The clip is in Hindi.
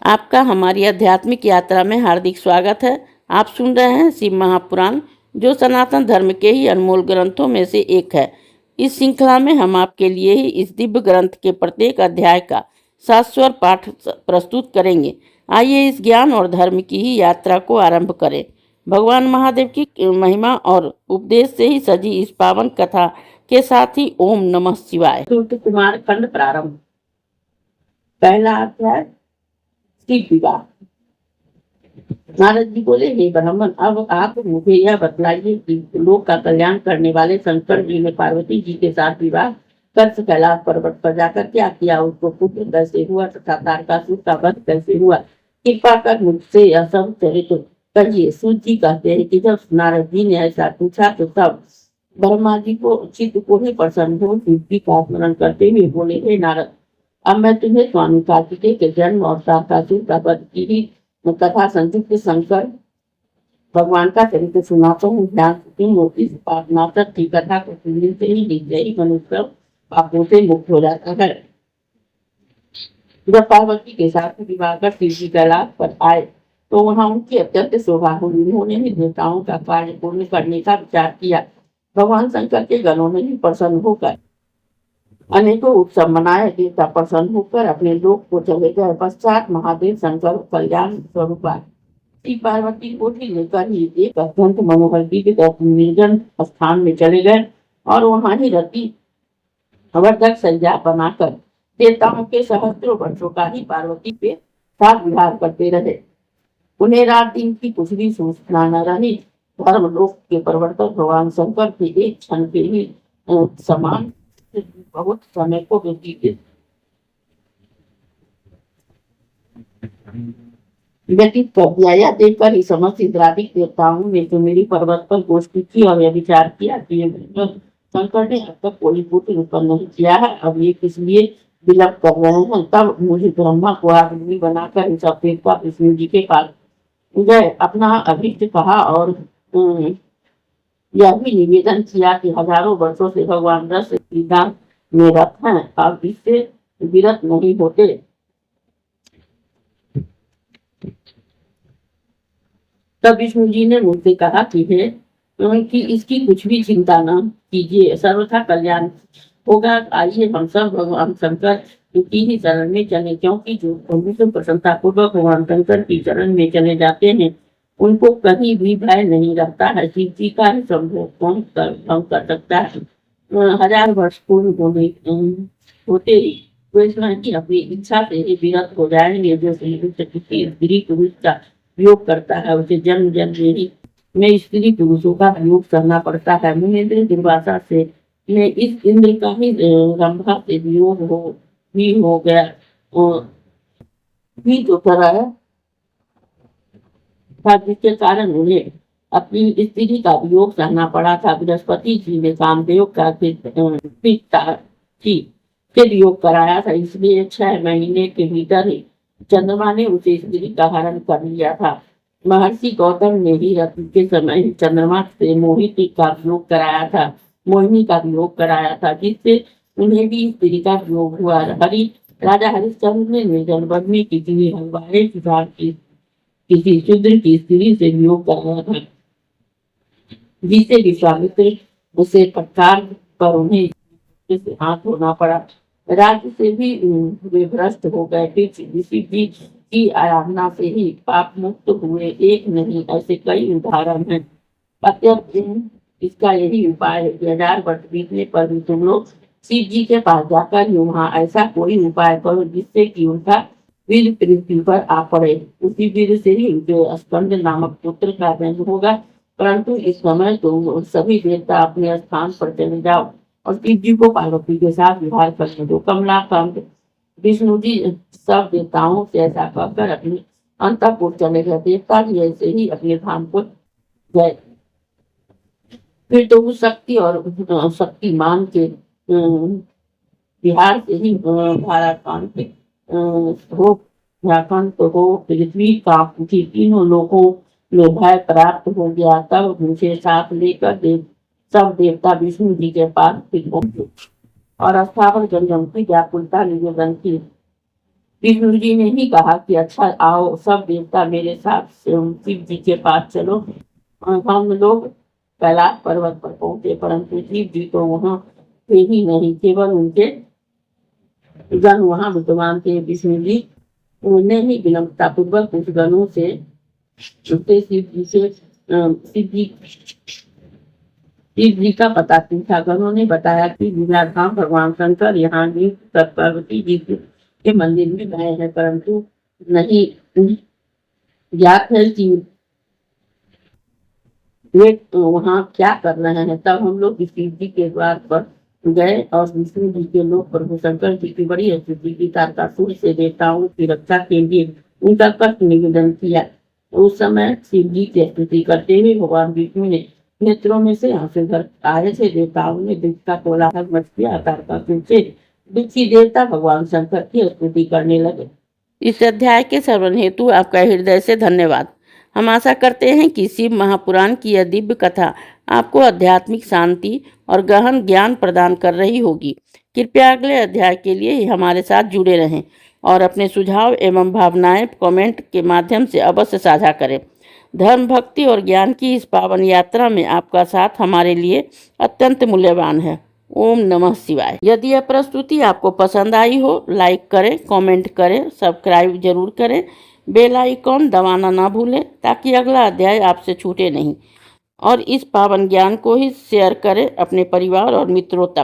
आपका हमारी आध्यात्मिक यात्रा में हार्दिक स्वागत है। आप सुन रहे हैं शिव महापुराण, जो सनातन धर्म के ही अनमोल ग्रंथों में से एक है। इस श्रृंखला में हम आपके लिए ही इस दिव्य ग्रंथ के प्रत्येक अध्याय का शाश्वत पाठ प्रस्तुत करेंगे। आइए इस ज्ञान और धर्म की ही यात्रा को आरंभ करें। भगवान महादेव की महिमा और उपदेश से ही सजी इस पावन कथा के साथ ही ओम नमः शिवाय। सूर्य कुमार खंड प्रारंभ। पहला अध्याय, शिव विवाह। नारद जी बोले, हे ब्राह्मण, अब आप मुझे यह बतलाइए कि लोक का कल्याण करने वाले शंकर जी ने पार्वती जी के साथ विवाह कर कैलाश पर्वत पर जाकर क्या किया, उसको पुत्र कैसे हुआ तथा तारकासुर का वध कैसे हुआ। कृपा कर मुझसे यह सब चरित्र कहिए। सूत जी कहते हैं कि जब नारद जी ने ऐसा पूछा तो तब ब्रह्मा जी को चित्त को ही प्रसन्न हो शिव जी का स्मरण करते हुए बोले, हे नारद, अब मैं तुम्हें स्वामी कार्तिकेय के जन्म और तारकासुर का वध की ही कथा संयुक्त शंकर भगवान का चरित्र सुनाता हूँ। ध्यान से इस पापनाशक की कथा को सुनने से ही निश्चय मनुष्य पापों से मुक्त हो जाता है। जब पार्वती के साथ विवाह कर शिव जी कैलाश पर आए तो वहां उनकी अत्यंत शोभा हुई। उन्होंने ही देवताओं का कार्य पूर्ण करने का विचार किया। भगवान शंकर के गणों ने ही प्रसन्न होकर अनेकों उत्सव मनाए। देवता प्रसन्न होकर अपने लोक को चले गए। पश्चात महादेव शंकर कल्याण स्वरूप श्री पार्वती को भी लेकर ही एक अत्यंत मनोहर निर्जन स्थान में चले गए और वहां ही रति वर्धक सज्जा बनाकर देवताओं के सहस्त्रों वर्षों का ही पार्वती के साथ विहार करते रहे। उन्हें रात दिन की कुछ भी सूचना न रही। धर्म लोक के प्रवर्तक भगवान शंकर के एक क्षण के ही समान बहुत समय को व्यतीत कर दिया। यह देखकर ही समस्त इंद्रादिक देवताओं ने तो मेरी पर्वत पर गोष्ठी की और यह विचार किया कि शंकर ने अब तक कोई पुत्र उत्पन्न नहीं किया है, अब ये किस लिए विलप कर रहे हैं। तब मुझे ब्रह्मा को आदमी बनाकर इस अपेक्षा विष्णु जी के पास गए, अपना अभिष्ट कहा और यह भी निवेदन किया कि हजारों वर्षों से भगवान रस क्रीड़ा में रत हैं, अब इससे विरत नहीं होते। तब विष्णु जी ने मुझसे कहा कि इसकी कुछ भी चिंता न कीजिए, सर्वथा कल्याण होगा। आइए हम सब भगवान शंकर की ही शरण में चले, क्योंकि जो प्रसन्नता पूर्वक भगवान शंकर की शरण में चले जाते हैं उनको कहीं भी भय नहीं रहता है। शिव जी का ही संभोग कौन कर सकता है। हजार वर्ष पूर्व होते ही वे स्वयं की अपनी इच्छा से ही विरत हो जाएंगे। जो स्त्री पुरुष का वियोग करता है उसे जन्म जन्म में स्त्री पुरुषों का वियोग करना पड़ता है। मुनेन्द्र दुर्वासा से में इस इंद्र का ही रंभा से वियोग हो गया भी तो कराया था, जिसके कारण उन्हें अपनी स्त्री का वियोग सहना पड़ा था। बृहस्पति जी ने कामदेव का फिर वियोग कराया था, इसलिए 6 महीने के भीतर ही चंद्रमा ने उसे स्त्री का हरण कर लिया था। महर्षि गौतम ने ही रति के समय चंद्रमा से मोहिनी का वियोग कराया था, जिससे उन्हें भी स्त्री का वियोग हुआ। राजा हरिश्चंद्र ने निर्जन वन में किसी शूद्र की स्त्री से वियोग कराया था, जिसे विश्वामित्र उसे फटकार पर उन्हें हाथ धोना पड़ा। राज्य से भी वे भ्रष्ट हो गए। ऋषि जी की आराधना से ही पाप मुक्त हुए, एक नहीं ऐसे कई उदाहरण हैं। अत्यंत इसका यही उपाय है कि 1000 वर्ष बीतने पर भी तुम लोग शिव जी के पास जाकर ही वहाँ ऐसा कोई उपाय करो जिससे कि उनका वीर पृथ्वी पर आ पड़े। उसी वीर से ही उनके स्कंद नामक पुत्र का जन्म होगा। परंतु इस समय तुम सभी देवता अपने स्थान पर चले जाओ और शिव जी को पार्वती के साथ विवाह करने दो। कमलाकांत विष्णु जी सब देवताओं से ऐसा कहकर अपने अंतःपुर चले गए। देवता भी ऐसे ही अपने धाम को गए। फिर तो शक्ति और शक्तिमान के बिहार से ही झारखंड हो पृथ्वी का तीनों लोगों में भय प्राप्त हो गया। तब मुझे साथ लेकर सब देवता विष्णु जी के पास फिर पहुंचे और स्थावर जन की व्याकुलता निवेदन की। विष्णु जी ने ही कहा कि अच्छा आओ सब देवता मेरे साथ शिव जी के पास चलो। हम लोग कैलाश पर्वत पर पहुंचे, परंतु शिव जी तो वहां थे ही नहीं, केवल उनके गण वहां विद्यमान थे। विष्णु जी उन्हें ही विनम्रता पूर्वक उस गणों से शिव जी का पता पूछा। गणों ने बताया कि लीलाधाम भगवान शंकर यहाँ पार्वती जी के मंदिर में गए हैं, परंतु नहीं ज्ञात है कि वे वहाँ क्या कर रहे हैं। तब हम लोग शिव जी के द्वार पर गए और विष्णु जी के लोग प्रभु शंकर जी की बड़ी स्तुति की। तारकासुर से देवताओं की रक्षा के लिए उनका कष्ट निवेदन किया। उस समय शिव जी की स्तुति करते हुए भगवान विष्णु ने नेत्रों में से आंसू भर आए थे। देवताओं ने दुख का कोलाहल मच किया। तारकासुर से दुखी देवता भगवान शंकर की स्तुति करने लगे। इस अध्याय के श्रवण हेतु आपका हृदय से धन्यवाद। हम आशा करते हैं कि शिव महापुराण की यह दिव्य कथा आपको आध्यात्मिक शांति और गहन ज्ञान प्रदान कर रही होगी। कृपया अगले अध्याय के लिए हमारे साथ जुड़े रहें और अपने सुझाव एवं भावनाएं कमेंट के माध्यम से अवश्य साझा करें। धर्म, भक्ति और ज्ञान की इस पावन यात्रा में आपका साथ हमारे लिए अत्यंत मूल्यवान है। ओम नमः शिवाय। यदि यह प्रस्तुति आपको पसंद आई हो, लाइक करें, कमेंट करें, सब्सक्राइब जरूर करें, बेल आइकॉन दबाना ना भूलें ताकि अगला अध्याय आपसे छूटे नहीं। और इस पावन ज्ञान को ही शेयर करें अपने परिवार और मित्रों तक।